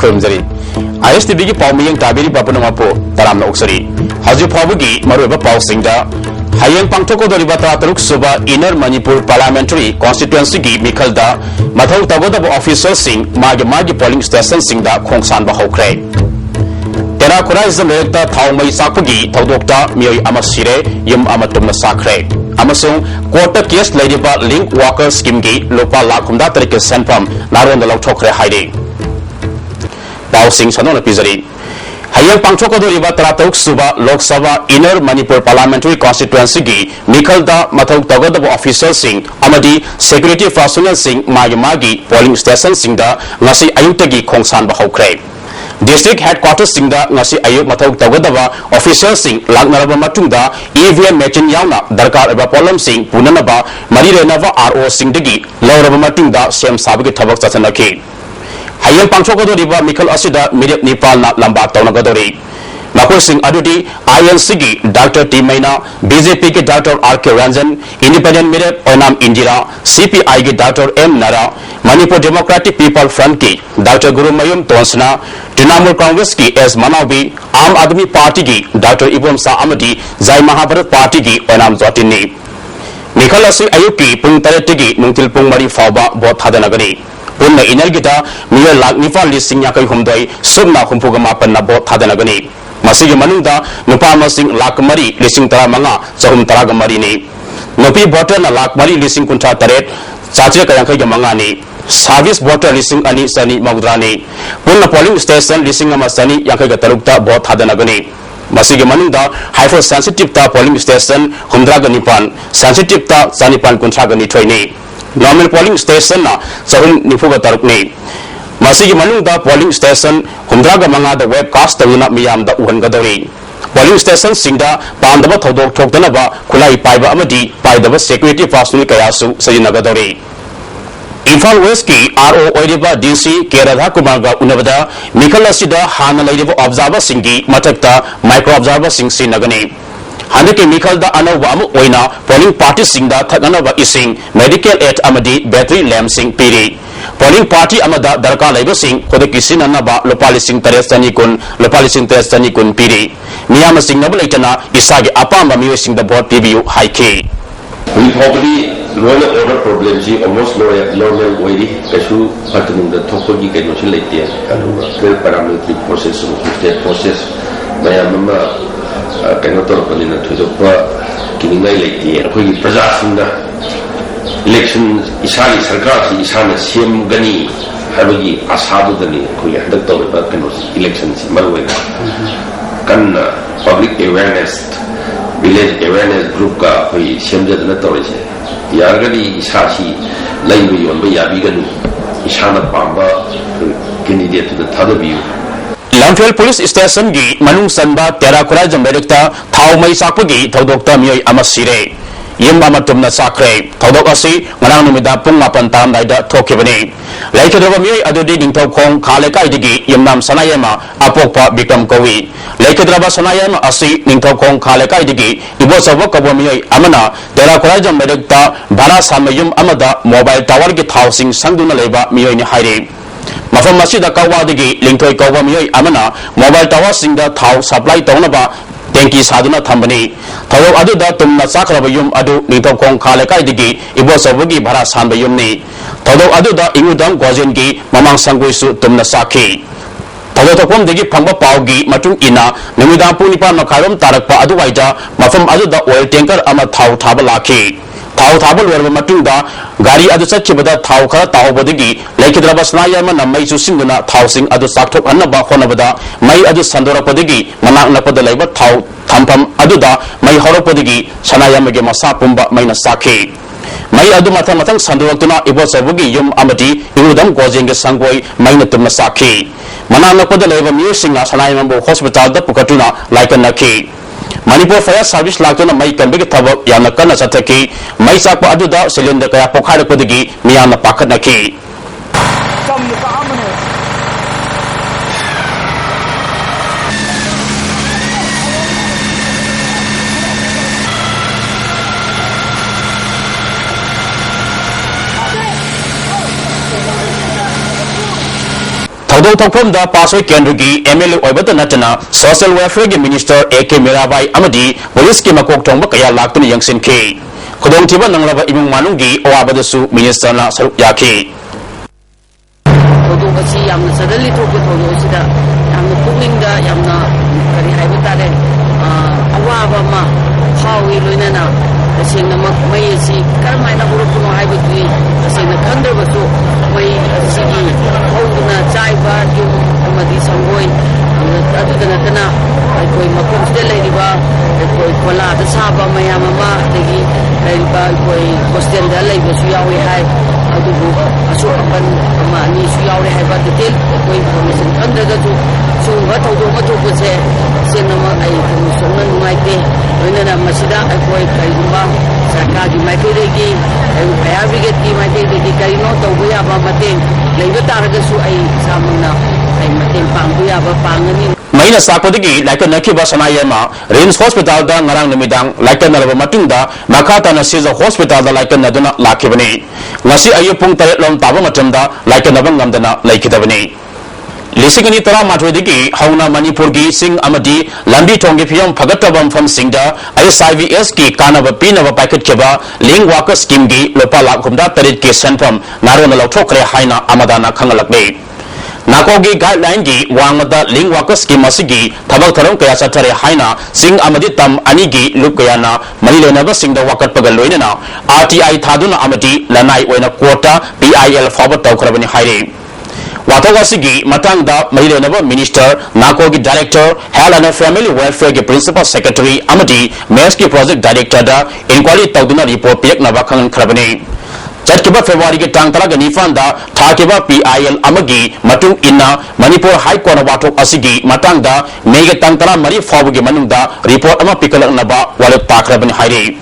खुरुमजरी ISTV की पाउमियंग ताबेरी बापन मापो तरामना उक्सरी हजु फाबुगी मरुबा पाउसिंगदा Hayang pangtoko dari bata teruk suba Inner Manipur Parliamentary Constituency gi mikhalda mathau tagodaba official sing magi polling station sing da khongsan ba hokre tera khoraism lekta thaumai sakpagi thodokta mioi amasire yum amatumna sakre amasung court case ladiba link worker scheme gi lopa lakhumda tarike senpam naron da lokthokre haide pau sing sanona pizari Hayang pangtoko dari bata teruk suba Lok Sabha Inner Manipur Parliamentary Constituency gi mikhalda mathau tagodaba official sing amadi security personnel sing magi polling station sing da ngasi ayutagi khongsan ba hokre District Headquarters sing da ngasi ayuk mathau tagodaba official sing lagnaraba matungda EVM machine yauna darkar aba pollam sing punanaba mari renava RO sing dagi lawraba matungda sem sabagi thabak chasanaki Hayang pangtoko dari ba mikal asida mirip Nepal na lamba tauna gadori Makoi sing adudi INC gi Dr. T Maina BJP ke Dr. RK Ranjan Independent mirip Onam Indira CPI ke Dr. M Nara Manipur Democratic People Front ki Dr. Gurumayum Tonsna Trinamool Congress ki S Manawi Aam Admi Party ki Dr. Ibom Sa Amadi Zai Mahabharat Party ki Onam Zotini Mikal asi ayuki pung taretigi nungtil pung mari fauba bot hadanagani Punna inal kita miya lak nifal lising yakai humdai subna humpuga mapan na bot hadanagani Masigi manungda nupa masing lak mari lising tara manga sahum tara gamari ni Nupi voter na lak mari lising kunta taret chache kayang kay gamanga ni Service voter lising ani sani magdrani Punna polling station lising ama sani yang kay gatarukta bot hadanagani Masigi manungda hyper sensitive ta polling station humdraga nipan sensitive ta sanipan kunta gani traini Normal polling station na sahum nifuga taruk ni Masigi manungda polling station humdraga manga da webcast tawina miyam da uhan gadori polling station singda pandaba thodok thokdanaba khulai paiba amadi paidaba security personnel kayasu sajinagadori Imphal West ki RO oiriba DC Keradha Kumar ga unabada mikal asida hana lairiba observer singi matakta micro observer sing sinagani Handiki mikal da anawba amu oina polling party singda thaganaba ising medical aid amadi battery lamp sing piri polling party amada darka laiba sing khodaki sinanaba lopali sing taresani kun piri miyama sing nabul itana isagi apamba miyo sing da board PBU haike We probably law and order problem ji almost law and order kasu patnung da thokogi kai no silaitia adu clear paramilitary process state process mayamma kaino tor palina thudokpa kiningai laitia khoi praja singda election isali sarkar si isana sem gani habagi asadu dani khoi hadak tor ba kaino election si marwai kan public awareness village awareness group ka khoi semjadana torise yargani isasi laibu yonba yabigani isana pamba candidate to the thadabiu Lamphel Police Station gi manung sanba tera khura jamberekta thaumai sakpagi thodokta miyoi amasire yimba matumna sakre thodok asi ngarang numida pung 8 tam daida thokibani laikadaba miyoi adudi ningthau khong khale kai digi yimnam sanayama apokpa bikram kowi laikadaba sanayama asi ningthau khong khale kai digi ibo sabok kabo miyoi amana tera khura jamberekta bana samayum amada mobile tower gi housing sangduna leba miyoi ni haire Mafam masida kawadigi lingthoi kawa miyoi amana mobile tower singda thau supply tawnaba tanki saduna thambani thawok aduda tumna sakraba yum adu ningthau khong khale kai digi ibo sabagi bhara sanba yumni thawok aduda ingudam gojen gi mamang sanggoisu tumna sakhi thawok thopom digi phangba pawgi matung ina numida punipa makharam tarakpa aduwaida mafam aduda oil tanker ama thau thaba lakhi Thau thabal werba matungda gari adu chachibada thau khara tahobadagi laikhidraba snayama namai susinguna thau sing adu sakthok annaba khonabada mai adu sandorapadagi manak napada laiba thau thampam aduda mai horopadagi sanayamage masa pumba maina sakhi mai adu mathang sandoraktuna ibosabugi yum amati ingudam gojenge sangoi maina tumna sakhi manak napada laiba musinga sanayambo hospital da pukatuna laikanaki Manipur Fire Service laktuna mai kanbegi thabak yana kana sathaki mai sakpa aduda cylinder kaya pokhare podigi miyana pakhatnaki Thodok Thokpamda Pasoi Kendrugi MLA Oibata Natana Social Welfare Minister AK Mirabai Amadi Police ki makok tongba kaya laktuni yangsin ki Khudong tiba nanglaba imong manunggi Oabadasu Minister na saruk yaki Thodok asi yamna sadali thokpa thodok asida yamna pukningda yamna kari haiba tare awaba ma phawi loinana tasengna mai asi karmaina hurukuno haibadui tasengna khandrabasu mai asigi hawduna chaiba yum amadi sangoi adudana tana aikoi makomsida leiriba aikoi kola da saba mayam ama dagi leiriba aikoi hostel da leibasu yawi hai adubu asu apan ama ni su yawi hai ba detail aikoi information khandrada tu sunga thawdo ma thu puse senama ai kuma sonna nuaite loinana masida aikoi kaigumba sarkagi maikiregi ai fire brigade ki maikiregi karino tawbu ya ba mateng leiba taragasu ai samuna ai mateng pangbu ya ba pangani Maina Sakodigi, like a Nakiba Sanayama, Rins Hospital, the Narang Namidang, like a Nalava Matunda, Makata Nasiza Hospital, the like a Naduna, Lakivani. Nasi Ayupung Taretlom Tavamatunda, like a Navangandana, like Kitavani. Lisigani Tara Matwadigi, Hauna Manipurgi, Sing Amadi, Lambi Tongipium, Pagatabam from Singda, ISIVS ki Kanava Pinava Packet Kiba, Ling Waka Skimgi, Lopala Kumda Tarit KESHAMTHONG, Narona Tokre Haina, Amadana Kangalakbe. Nakogi guideline gi wangmata ling waka scheme asigi thabak tharom kaya satare haina sing amadi tam anigi lukayana malilena ba singda wakat pagal loinana RTI thaduna amadi lanai oina quota PIL forward tawkrabani haire watawasigi matangda malilena ba minister nakogi director health and family welfare ge principal secretary amadi MESK project director da inquiry tawduna report pekna ba khangan khrabani Chatkiba February ke tang tala ganifanda thakiba PIL amagi matung inna Manipur High Court watok asigi matangda mege tang tala mari fabuge manungda report ama pikalak naba wale takrabani haire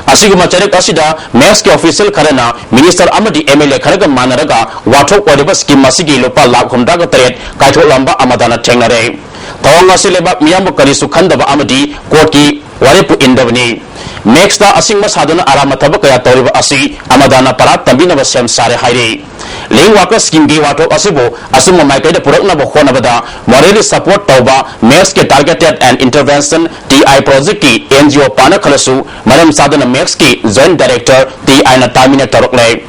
asigi macharek asida MESK official karana minister amadi MLA kharaga manaraga watok wale scheme asigi lopa lakh humda ga taret kaithol lamba amadana thengnare tawanga sileba miyam kanisu khandaba amadi court ki warepu indabani Next, the Asingma Sadana Aramatabaka Toriba Asi, Amadana Parat, Tambina Sem Sare Hairi. Ling Waka Skim Giwato Asibo, Asuma Maika Purana Honabada, Morelli Support Toba, MESK Targeted and Intervention, TI Projiki, NGO Panakalasu, Madam Sadana MESK, Zen Director, TI Natamina Torokle.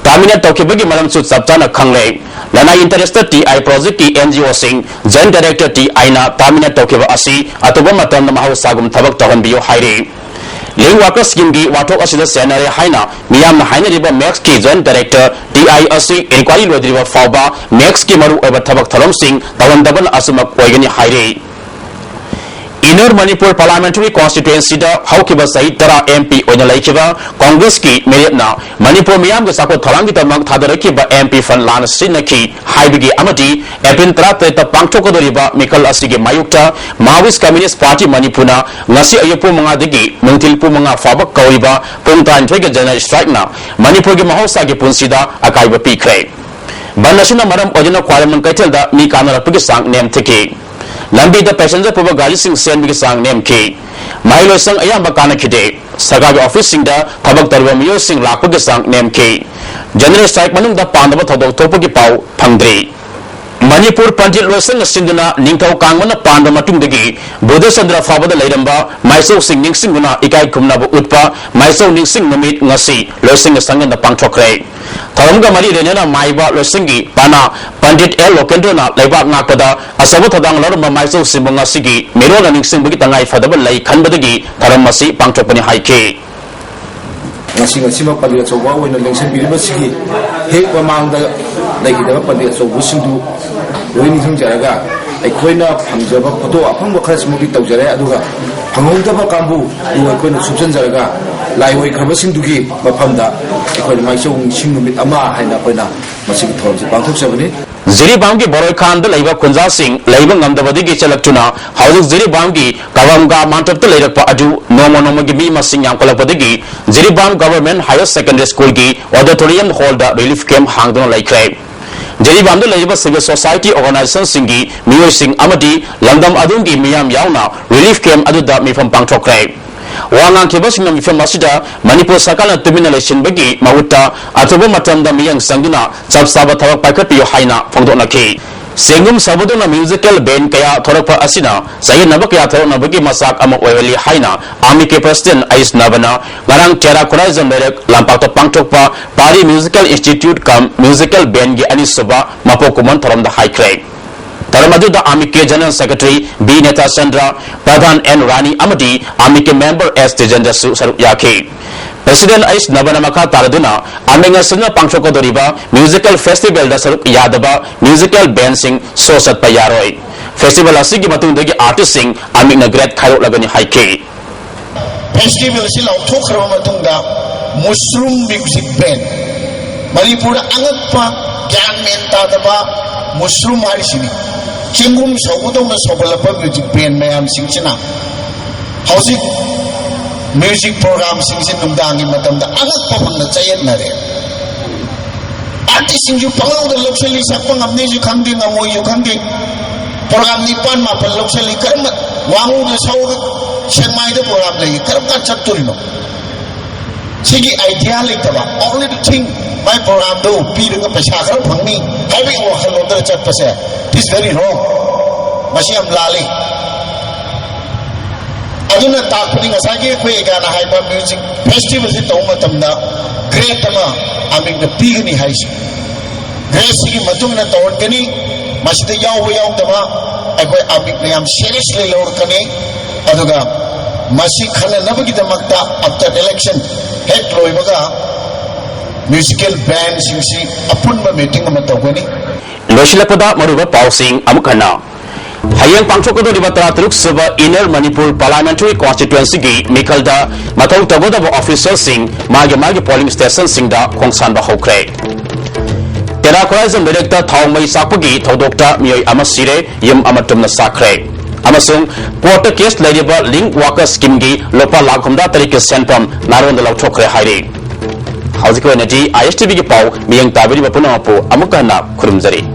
Tamina Tokibagi Madam Sud Sabtana Kangle. Lana interested TI Projiki, NGO Sing, Zen Director, TI Na Tamina Tokiba Asi, Atobama Tanamaho Sagum Tabak Tohan Bio Hairi. Ling Waka Scheme gi watok asida senare haina miyam na haina riba MESK ki joint director TI asi inquiry lodriba fauba MESK ki maru oba thabak thalom sing tawandaban asumak oigani haire Inner Manipur Parliamentary Constituency da haukiba sahit tara MP oina laikiba Congress ki meritna Manipur miyam ga sako thalangi tamak thadarakiba MP fan lana sinaki haibigi amadi epin tara ta pangthokodoriba mikal asigi mayukta Maoist Communist Party Manipurna ngasi ayupu mga digi nungtilpu mga fabak kauriba pungtan thega general strike na Manipur gi mahausa gi punsida akaiba pikre banasuna maram ojana kwalaman kaitelda mi kanara pigi sang nem theki Lambi the passenger puba gari sing sen bigi sang nem ki Mailo sang ayamba kana kide Sarkari office sing da thabak tarwa miyo sing lakpagi sang nem ki General strike manung da pandaba thodok topagi pau phangdri Manipur Pandit Losang Sinduna Ningtau Kangmana Panda Matungdagi Buddha Sandra Fabada Laidamba Maiso Sing Ningsinguna Ikai Kumnabu Utpa Maiso Ningsing Namit Ngasi Losing Sangan the Pangchokre Taramga Mari Renana Maiba Losingi Pana Pandit El Lokendona Laiba Nakada Asabotadang Lorma Maiso Simbungasigi Mirona Ningsing Bugitangai Fadaba Lai Kanbadagi Taramasi Pangchopani Haike Ngasing Sima Padia so wow in the Lingson University Hate among the Lady Padia so wishing to win some Jaraga a quena Hamzaba Poto upon the class movie Tauja Aduga Hamotaba Kambu who are going to Subsan Jaraga Laiway Kavasing to give Mapanda a my song sing with Ama and Apena Masik Torres Bantu 70 Ziri Bangi Boroi Khan the Labor Kunza Singh, Labor on the Vadigi Chalactuna, Houses Ziri Bangi, Kavanga Mount of the Later Padu, Nomonogimi Masing Yankola Padigi, Ziri Bang Government Higher Secondary School Gi, Auditorium Holder Relief Camp Hangdon Like Crab. Ziri Bang the Labor Civil Society Organization Singi, Mio Singh Amadi, Landam Adungi Miyam Yauna, Relief Camp Aduda me from Pangtok Crab. Wangang kibasing ng ifam masida Manipur sakala termination bagi mauta atubo matamda miyang sangduna sabsaba tawag pagkapiyo haina fangdo na ki Sengum sabuduna musical band kaya thorokpa asina sahi naba kaya thoroknabagi masak ama oili haina Army ke President ISTV na ngarang Tera Kurazam LERAK lampakto pangthokpa Pari Musical Institute kam musical band gi ani suba mapokuman thoramda haikre Taramadu Army ke General Secretary B Neta Chandra Pradhan N Rani Amadi Army ke member S Tejendra Sarup Yake President ISTV na maka taraduna Army nga pangthoko doriba musical festival da sarup yadaba musical band sing sosat pa yaroy festival asigi matungdagi artist sing Army na great khayo lagani haike festival sila thokhrama matungda mushroom music band Manipur angat pa gyan menta daba mushroom harisini chingum sabudong na sabalapa music band mayam singchina hausi music program singsin nungdangi matamda angat pa pang nachayat na rin artist sing yu pangaw da loksali sakpang amne yu khangdi ngamoy yu khangdi program ni pan mapal loksali karamat wangu da sawag siyangmay da program lagi karamat chaturino sige idea ligtaba only to think my program do pido ka pasakar phangni having wakal odar chat pase this very wrong masiyam lali aduna takpuni ngasagi ko igana haipa music festival si tong matamda great ama aming the pigni haisi great sigi matung na tawon kani masida yaw dama ay aming na yam seriously lor kani aduga masi khana nabagi damakta after election head loy baga musical band singsi apun ba meeting ma tawani Loshilapeda maruba pausing amukana Hayang pangthokdo dibatra truk suba Inner Manipur Parliamentary Constituency gi Mikalda Matau Tagoda official sing mage polling station sing da khongsan ba hokre Tera Kurazam Director Thongmai Sakpagi Thodokta Miyoi Amasire Yum Amatumna Sakre Amasung Quarter Case Ladiba Link Worker Scheme gi Lopa Lakhumda Tarike Senpam Naron da Thokre Hairi Hauziko Energy ISTV gi pau miyang tabiri bapuna mapu amukana khurumjari